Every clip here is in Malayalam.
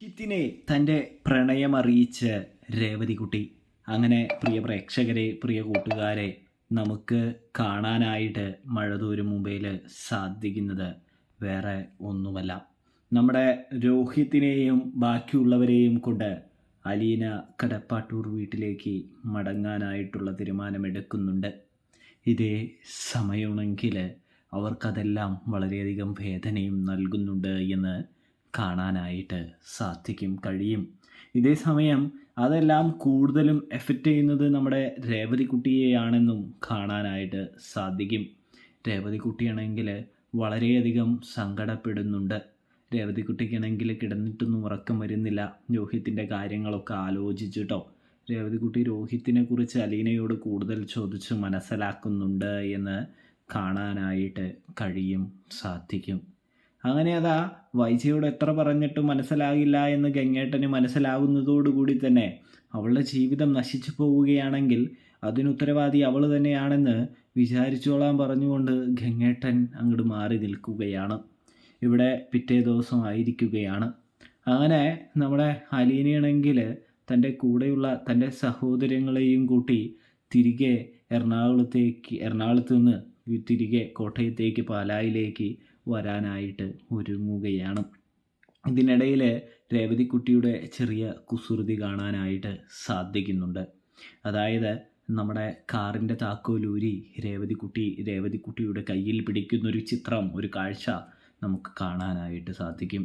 ജിത്തിനെ തൻ്റെ പ്രണയമറിയിച്ച് രേവതികുട്ടി. അങ്ങനെ പ്രിയ പ്രേക്ഷകരെ, പ്രിയ കൂട്ടുകാരെ, നമുക്ക് കാണാനായിട്ട് മഴതോരും മുംബൈയിൽ സാധിക്കുന്നത് വേറെ ഒന്നുമല്ല, നമ്മുടെ രോഹിത്തിനെയും ബാക്കിയുള്ളവരെയും കൊണ്ട് അലീന കടപ്പാട്ടൂർ വീട്ടിലേക്ക് മടങ്ങാനായിട്ടുള്ള തീരുമാനമെടുക്കുന്നുണ്ട്. ഇതേ സമയമാണെങ്കിൽ അവർക്കതെല്ലാം വളരെയധികം വേദനയും നൽകുന്നുണ്ട് എന്ന് കാണാനായിട്ട് കഴിയും. ഇതേ സമയം അതെല്ലാം കൂടുതലും എഫക്റ്റ് ചെയ്യുന്നത് നമ്മുടെ രേവതിക്കുട്ടിയെയാണെന്നും കാണാനായിട്ട് സാധിക്കും. രേവതിക്കുട്ടിയാണെങ്കിൽ വളരെയധികം സങ്കടപ്പെടുന്നുണ്ട്. രേവതിക്കുട്ടിക്കാണെങ്കിൽ കിടന്നിട്ടൊന്നും ഉറക്കം വരുന്നില്ല, രോഹിത്തിൻ്റെ കാര്യങ്ങളൊക്കെ ആലോചിച്ചിട്ടോ. രേവതിക്കുട്ടി രോഹിത്തിനെ കുറിച്ച് അലീനയോട് കൂടുതൽ ചോദിച്ച് മനസ്സിലാക്കുന്നുണ്ട് എന്ന് കാണാനായിട്ട് സാധിക്കും. അങ്ങനെ അതാ വൈജയോട് എത്ര പറഞ്ഞിട്ടും മനസ്സിലാകില്ല എന്ന് ഗംഗേട്ടന് മനസ്സിലാകുന്നതോടുകൂടി തന്നെ അവളുടെ ജീവിതം നശിച്ചു പോവുകയാണെങ്കിൽ അതിനുത്തരവാദി അവൾ തന്നെയാണെന്ന് വിചാരിച്ചോളാൻ പറഞ്ഞുകൊണ്ട് ഗംഗേട്ടൻ അങ്ങോട്ട് മാറി നിൽക്കുകയാണ്. ഇവിടെ പിറ്റേ ദിവസം ആയിരിക്കുകയാണ്. അങ്ങനെ നമ്മുടെ അലീനയാണെങ്കിൽ തൻ്റെ കൂടെയുള്ള തൻ്റെ സഹോദരങ്ങളെയും കൂട്ടി തിരികെ എറണാകുളത്ത് നിന്ന് തിരികെ കോട്ടയത്തേക്ക് പാലായിലേക്ക് വരാനായിട്ട് ഒരുങ്ങുകയാണ്. ഇതിനിടയിൽ രേവതിക്കുട്ടിയുടെ ചെറിയ കുസൃതി കാണാനായിട്ട് സാധിക്കുന്നുണ്ട്. അതായത് നമ്മുടെ കാറിൻ്റെ താക്കോലൂരി രേവതിക്കുട്ടിയുടെ കയ്യിൽ പിടിക്കുന്നൊരു ചിത്രം, ഒരു കാഴ്ച നമുക്ക് കാണാനായിട്ട് സാധിക്കും.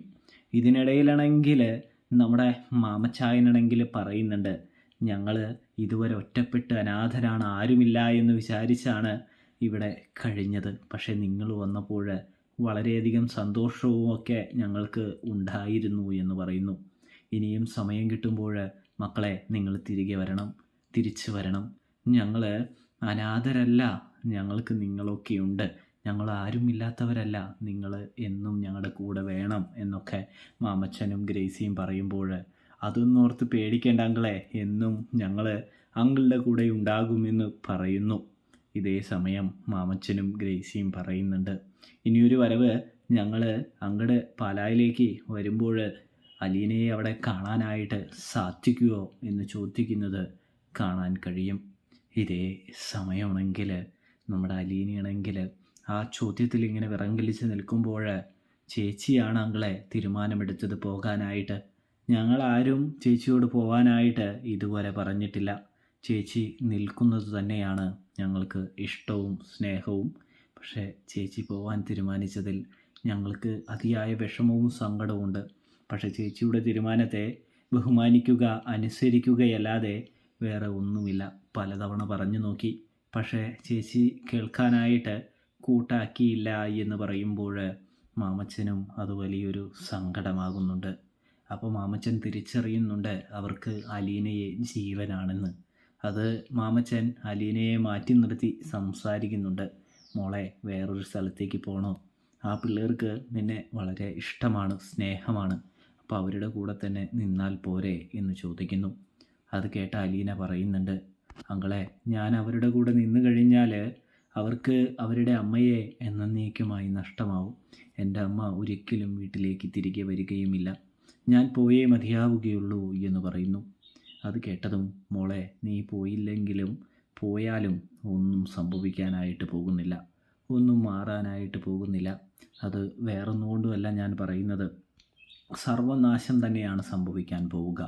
ഇതിനിടയിലാണെങ്കിൽ നമ്മുടെ മാമച്ചായനാണെങ്കിൽ പറയുന്നുണ്ട്, ഞങ്ങൾ ഇതുവരെ ഒറ്റപ്പെട്ട് അനാഥരാണ്, ആരുമില്ല എന്ന് വിചാരിച്ചാണ് ഇവിടെ കഴിഞ്ഞത്. പക്ഷേ നിങ്ങൾ വന്നപ്പോൾ വളരെയധികം സന്തോഷവും ഒക്കെ ഞങ്ങൾക്ക് ഉണ്ടായിരുന്നു എന്ന് പറയുന്നു. ഇനിയും സമയം കിട്ടുമ്പോൾ മക്കളെ നിങ്ങൾ തിരിച്ചു വരണം. ഞങ്ങൾ അനാഥരല്ല, ഞങ്ങൾക്ക് നിങ്ങളൊക്കെയുണ്ട്, ഞങ്ങൾ ആരുമില്ലാത്തവരല്ല, നിങ്ങൾ എന്നും ഞങ്ങളുടെ കൂടെ വേണം എന്നൊക്കെ മാമച്ചനും ഗ്രേസിയും പറയുമ്പോൾ അതൊന്നോർത്ത് പേടിക്കേണ്ട അങ്കിളെ, എന്നും ഞങ്ങൾ അങ്കിളുടെ കൂടെ ഉണ്ടാകുമെന്ന് പറയുന്നു. ഇതേ സമയം മാമച്ചനും ഗ്രേസിയും പറയുന്നുണ്ട്, ഇനിയൊരു വരവ് ഞങ്ങൾ അങ്ങോട്ട് പാലായിലേക്ക് വരുമ്പോൾ അലീനയെ അവിടെ കാണാനായിട്ട് സാധിക്കുമോ എന്ന് ചോദിക്കുന്നത് കാണാൻ കഴിയും. ഇതേ സമയമാണെങ്കിൽ നമ്മുടെ അലീനയാണെങ്കിൽ ആ ചോദ്യത്തിൽ ഇങ്ങനെ വിറങ്ങലിച്ച് നിൽക്കുമ്പോൾ, ചേച്ചിയാണ് അങ്ങളെ തീരുമാനമെടുത്തത് പോകാനായിട്ട്. ഞങ്ങളാരും ചേച്ചിയോട് പോകാനായിട്ട് ഇതുവരെ പറഞ്ഞിട്ടില്ല. ചേച്ചി നിൽക്കുന്നത് തന്നെയാണ് ഞങ്ങൾക്ക് ഇഷ്ടവും സ്നേഹവും. പക്ഷേ ചേച്ചി പോകാൻ തീരുമാനിച്ചതിൽ ഞങ്ങൾക്ക് അതിയായ വിഷമവും സങ്കടവുമുണ്ട്. പക്ഷേ ചേച്ചിയുടെ തീരുമാനത്തെ ബഹുമാനിക്കുക, അനുസരിക്കുകയല്ലാതെ വേറെ ഒന്നുമില്ല. പലതവണ പറഞ്ഞു നോക്കി, പക്ഷേ ചേച്ചി കേൾക്കാനായിട്ട് കൂട്ടാക്കിയില്ല എന്ന് പറയുമ്പോൾ മാമച്ചനും അത് വലിയൊരു സങ്കടമാകുന്നുണ്ട്. അപ്പോൾ മാമച്ചൻ തിരിച്ചറിയുന്നുണ്ട് അവർക്ക് അലീനയെ ജീവനാണെന്ന്. അത് മാമച്ചൻ അലീനയെ മാറ്റി നിർത്തി സംസാരിക്കുന്നുണ്ട്. മോളെ, വേറൊരു സ്ഥലത്തേക്ക് പോകണോ? ആ പിള്ളേർക്ക് നിന്നെ വളരെ ഇഷ്ടമാണ്, സ്നേഹമാണ്, അപ്പോൾ അവരുടെ കൂടെ തന്നെ നിന്നാൽ പോരെ എന്ന് ചോദിക്കുന്നു. അത് കേട്ട അലീന പറയുന്നുണ്ട്, അങ്കളെ, ഞാൻ അവരുടെ കൂടെ നിന്ന് കഴിഞ്ഞാൽ അവർക്ക് അവരുടെ അമ്മയെ എന്നേക്കുമായി നഷ്ടമാവും. എൻ്റെ അമ്മ ഒരിക്കലും വീട്ടിലേക്ക് തിരികെ വരികയുമില്ല, ഞാൻ പോയേ മതിയാവുകയുള്ളൂ എന്ന് പറയുന്നു. അത് കേട്ടതും, മോളെ, നീ പോയാലും ഒന്നും സംഭവിക്കാനായിട്ട് പോകുന്നില്ല, ഒന്നും മാറാനായിട്ട് പോകുന്നില്ല. അത് വേറൊന്നുകൊണ്ടുമല്ല ഞാൻ പറയുന്നത്, സർവനാശം തന്നെയാണ് സംഭവിക്കാൻ പോവുക.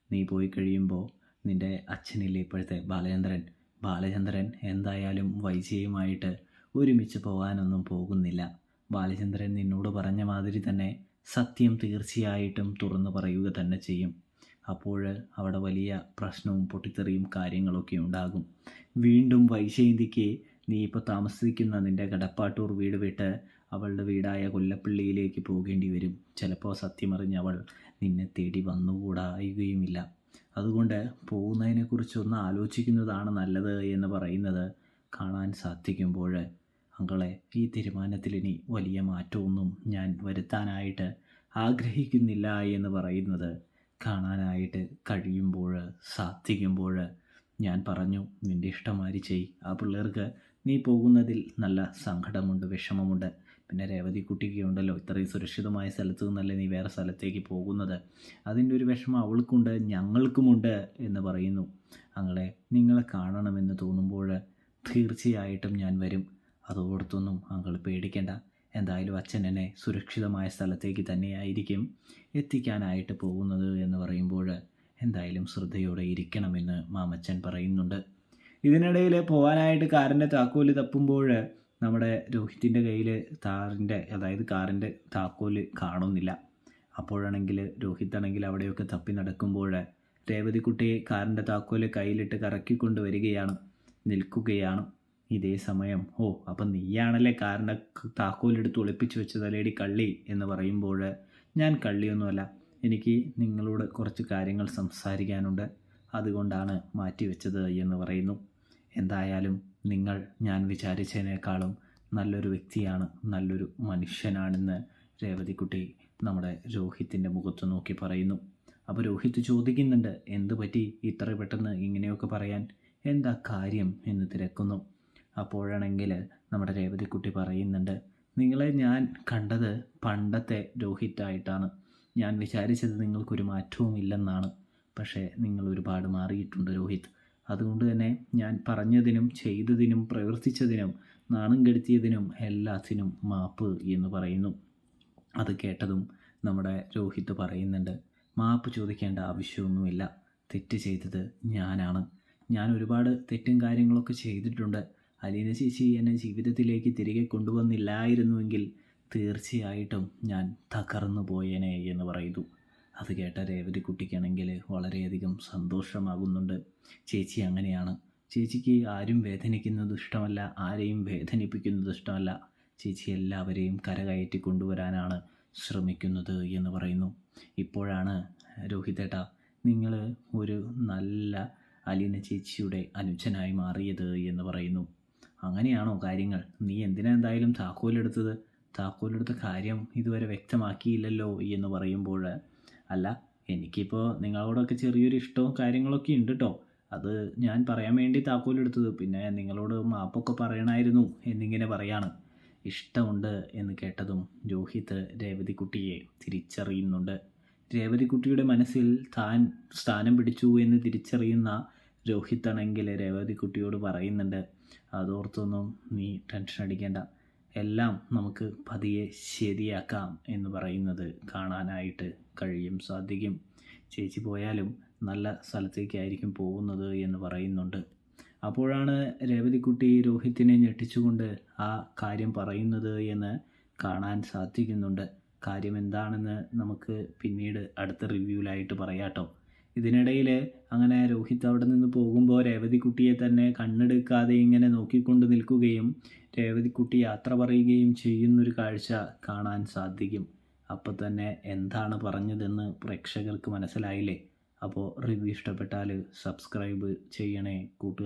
നീ പോയി കഴിയുമ്പോൾ നിൻ്റെ അച്ഛനില്ലേ ഇപ്പോഴത്തെ ബാലചന്ദ്രൻ എന്തായാലും വൈജയുമായിട്ട് ഒരുമിച്ച് പോകാനൊന്നും പോകുന്നില്ല. ബാലചന്ദ്രൻ നിന്നോട് പറഞ്ഞ മാതിരി തന്നെ സത്യം തീർച്ചയായിട്ടും തുറന്നു പറയുക തന്നെ ചെയ്യും. അപ്പോൾ അവിടെ വലിയ പ്രശ്നവും പൊട്ടിത്തെറിയും കാര്യങ്ങളൊക്കെ ഉണ്ടാകും. വീണ്ടും വൈജയന്തിക്ക് നീ ഇപ്പോൾ താമസിക്കുന്ന നിൻ്റെ കടപ്പാട്ടൂർ വീട് വിട്ട് അവളുടെ വീടായ കൊല്ലപ്പള്ളിയിലേക്ക് പോകേണ്ടി വരും. ചിലപ്പോൾ സത്യമറിഞ്ഞ് അവൾ നിന്നെ തേടി വന്നുകൂടായുകയുമില്ല. അതുകൊണ്ട് പോകുന്നതിനെക്കുറിച്ചൊന്ന് ആലോചിക്കുന്നതാണ് നല്ലത് എന്ന് പറയുന്നത് കാണാൻ സാധിക്കുമ്പോൾ, അങ്കളെ, ഈ തീരുമാനത്തിൽ ഇനി വലിയ മാറ്റമൊന്നും ഞാൻ വരുത്താനായിട്ട് ആഗ്രഹിക്കുന്നില്ല എന്ന് പറയുന്നത് കാണാനായിട്ട് സാധിക്കുമ്പോൾ, ഞാൻ പറഞ്ഞു നിൻ്റെ ഇഷ്ടമാതിരി ചെയ്. ആ പിള്ളേർക്ക് നീ പോകുന്നതിൽ നല്ല സങ്കടമുണ്ട്, വിഷമമുണ്ട്. പിന്നെ രേവതിക്കുട്ടിക്ക് ഉണ്ടല്ലോ, ഇത്രയും സുരക്ഷിതമായ സ്ഥലത്ത് നിന്നല്ലേ നീ വേറെ സ്ഥലത്തേക്ക് പോകുന്നത്, അതിൻ്റെ ഒരു വിഷമം അവൾക്കുണ്ട്, ഞങ്ങൾക്കുമുണ്ട് എന്ന് പറയുന്നു. അങ്ങനെ നിങ്ങളെ കാണണമെന്ന് തോന്നുമ്പോൾ തീർച്ചയായിട്ടും ഞാൻ വരും, അതോർത്തൊന്നും അങ്ങൾ പേടിക്കേണ്ട. എന്തായാലും അച്ഛൻ എന്നെ സുരക്ഷിതമായ സ്ഥലത്തേക്ക് തന്നെയായിരിക്കും എത്തിക്കാനായിട്ട് പോകുന്നത് എന്ന് പറയുമ്പോൾ എന്തായാലും ശ്രദ്ധയോടെ ഇരിക്കണമെന്ന് മാമച്ചൻ പറയുന്നുണ്ട്. ഇതിനിടയിൽ പോകാനായിട്ട് കാറിൻ്റെ താക്കോല് തപ്പുമ്പോൾ നമ്മുടെ രോഹിത്തിൻ്റെ കയ്യിൽ കാറിൻ്റെ താക്കോല് കാണുന്നില്ല. അപ്പോഴാണെങ്കിൽ രോഹിത്താണെങ്കിൽ അവിടെയൊക്കെ തപ്പി നടക്കുമ്പോൾ രേവതിക്കുട്ടി കാറിൻ്റെ താക്കോല് കയ്യിലിട്ട് കറക്കിക്കൊണ്ട് വരികയാണ്, നിൽക്കുകയാണ്. ഇതേ സമയം അപ്പം നീയാണല്ലേ കാറിൻ്റെ താക്കോലെടുത്ത് ഒളിപ്പിച്ച് വെച്ചതല്ലേടി കള്ളി എന്ന് പറയുമ്പോൾ ഞാൻ കള്ളിയൊന്നുമല്ല, എനിക്ക് നിങ്ങളോട് കുറച്ച് കാര്യങ്ങൾ സംസാരിക്കാനുണ്ട്, അതുകൊണ്ടാണ് മാറ്റി വെച്ചത് എന്ന് പറയുന്നു. എന്തായാലും നിങ്ങൾ ഞാൻ വിചാരിച്ചതിനേക്കാളും നല്ലൊരു വ്യക്തിയാണ്, നല്ലൊരു മനുഷ്യനാണെന്ന് രേവതിക്കുട്ടി നമ്മുടെ രോഹിത്തിൻ്റെ മുഖത്ത് നോക്കി പറയുന്നു. അപ്പോൾ രോഹിത്ത് ചോദിക്കുന്നുണ്ട്, എന്ത് പറ്റി ഇത്ര പെട്ടെന്ന് ഇങ്ങനെയൊക്കെ പറയാൻ, എന്താ കാര്യം എന്ന് തിരക്കുന്നു. അപ്പോഴാണെങ്കിൽ നമ്മുടെ രേവതിക്കുട്ടി പറയുന്നുണ്ട്, നിങ്ങളെ ഞാൻ കണ്ടത് പണ്ടത്തെ രോഹിത്തായിട്ടാണ്. ഞാൻ വിചാരിച്ചത് നിങ്ങൾക്കൊരു മാറ്റവും ഇല്ലെന്നാണ്, പക്ഷേ നിങ്ങൾ ഒരുപാട് മാറിയിട്ടുണ്ട് രോഹിത്. അതുകൊണ്ട് തന്നെ ഞാൻ പറഞ്ഞതിനും ചെയ്തതിനും പ്രവർത്തിച്ചതിനും നാണം കെടുത്തിയതിനും എല്ലാത്തിനും മാപ്പ് എന്ന് പറയുന്നു. അത് കേട്ടതും നമ്മുടെ രോഹിത്ത് പറയുന്നുണ്ട്, മാപ്പ് ചോദിക്കേണ്ട ആവശ്യമൊന്നുമില്ല, തെറ്റ് ചെയ്തത് ഞാനാണ്. ഞാൻ ഒരുപാട് തെറ്റും കാര്യങ്ങളൊക്കെ ചെയ്തിട്ടുണ്ട്. അലീന ചേച്ചി എന്നെ ജീവിതത്തിലേക്ക് തിരികെ കൊണ്ടുവന്നില്ലായിരുന്നുവെങ്കിൽ തീർച്ചയായിട്ടും ഞാൻ തകർന്നു പോയേനെ എന്ന് പറയുന്നു. അത് കേട്ട രേവതിക്കുട്ടിക്കാണെങ്കിൽ വളരെയധികം സന്തോഷമാകുന്നുണ്ട്. ചേച്ചി അങ്ങനെയാണ്, ചേച്ചിക്ക് ആരും വേദനിക്കുന്നത് ഇഷ്ടമല്ല, ആരെയും വേദനിപ്പിക്കുന്നത് ഇഷ്ടമല്ല. ചേച്ചി എല്ലാവരെയും കരകയറ്റി കൊണ്ടുവരാനാണ് ശ്രമിക്കുന്നത് എന്ന് പറയുന്നു. ഇപ്പോഴാണ് രോഹിതേട്ടാ നിങ്ങൾ ഒരു നല്ല അലീന ചേച്ചിയുടെ അനുജനായി മാറിയത് എന്ന് പറയുന്നു. അങ്ങനെയാണോ കാര്യങ്ങൾ? നീ എന്തായാലും താക്കോലെടുത്ത കാര്യം ഇതുവരെ വ്യക്തമാക്കിയില്ലല്ലോ എന്ന് പറയുമ്പോൾ, അല്ല എനിക്കിപ്പോൾ നിങ്ങളോടൊക്കെ ചെറിയൊരു ഇഷ്ടവും കാര്യങ്ങളൊക്കെ ഉണ്ട് കേട്ടോ, അത് ഞാൻ പറയാൻ വേണ്ടി താക്കോലെടുത്തത്, പിന്നെ നിങ്ങളോട് മാപ്പൊക്കെ പറയണമായിരുന്നു എന്നിങ്ങനെ പറയാണ്. ഇഷ്ടമുണ്ട് എന്ന് കേട്ടതും രോഹിത്ത് രേവതിക്കുട്ടിയെ തിരിച്ചറിയുന്നുണ്ട്. രേവതിക്കുട്ടിയുടെ മനസ്സിൽ താൻ സ്ഥാനം പിടിച്ചു എന്ന് തിരിച്ചറിയുന്ന രോഹിത്താണെങ്കിൽ രേവതിക്കുട്ടിയോട് പറയുന്നുണ്ട്, അതോർത്തൊന്നും നീ ടെൻഷൻ അടിക്കേണ്ട, എല്ലാം നമുക്ക് പതിയെ ശരിയാക്കാം എന്ന് പറയുന്നത് കാണാനായിട്ട് സാധിക്കും. ചേച്ചി പോയാലും നല്ല സ്ഥലത്തേക്കായിരിക്കും പോകുന്നത് എന്ന് പറയുന്നുണ്ട്. അപ്പോഴാണ് രേവതിക്കുട്ടി രോഹിത്തിനെ ഞെട്ടിച്ചുകൊണ്ട് ആ കാര്യം പറയുന്നത് എന്ന് കാണാൻ സാധിക്കുന്നുണ്ട്. കാര്യം എന്താണെന്ന് നമുക്ക് പിന്നീട് അടുത്ത റിവ്യൂവിലായിട്ട് പറയാട്ടോ. ഇതിനിടയിൽ അങ്ങനെ രോഹിത്ത് അവിടെ നിന്ന് പോകുമ്പോൾ രേവതിക്കുട്ടിയെ തന്നെ കണ്ണെടുക്കാതെ ഇങ്ങനെ നോക്കിക്കൊണ്ട് നിൽക്കുകയും രേവതിക്കുട്ടി യാത്ര പറയുകയും ചെയ്യുന്നൊരു കാഴ്ച കാണാൻ സാധിക്കും. അപ്പോൾ തന്നെ എന്താണ് പറഞ്ഞതെന്ന് പ്രേക്ഷകർക്ക് മനസ്സിലായില്ലേ? അപ്പോൾ റിവ്യൂ ഇഷ്ടപ്പെട്ടാൽ സബ്സ്ക്രൈബ് ചെയ്യണേ കൂട്ടുകാർ.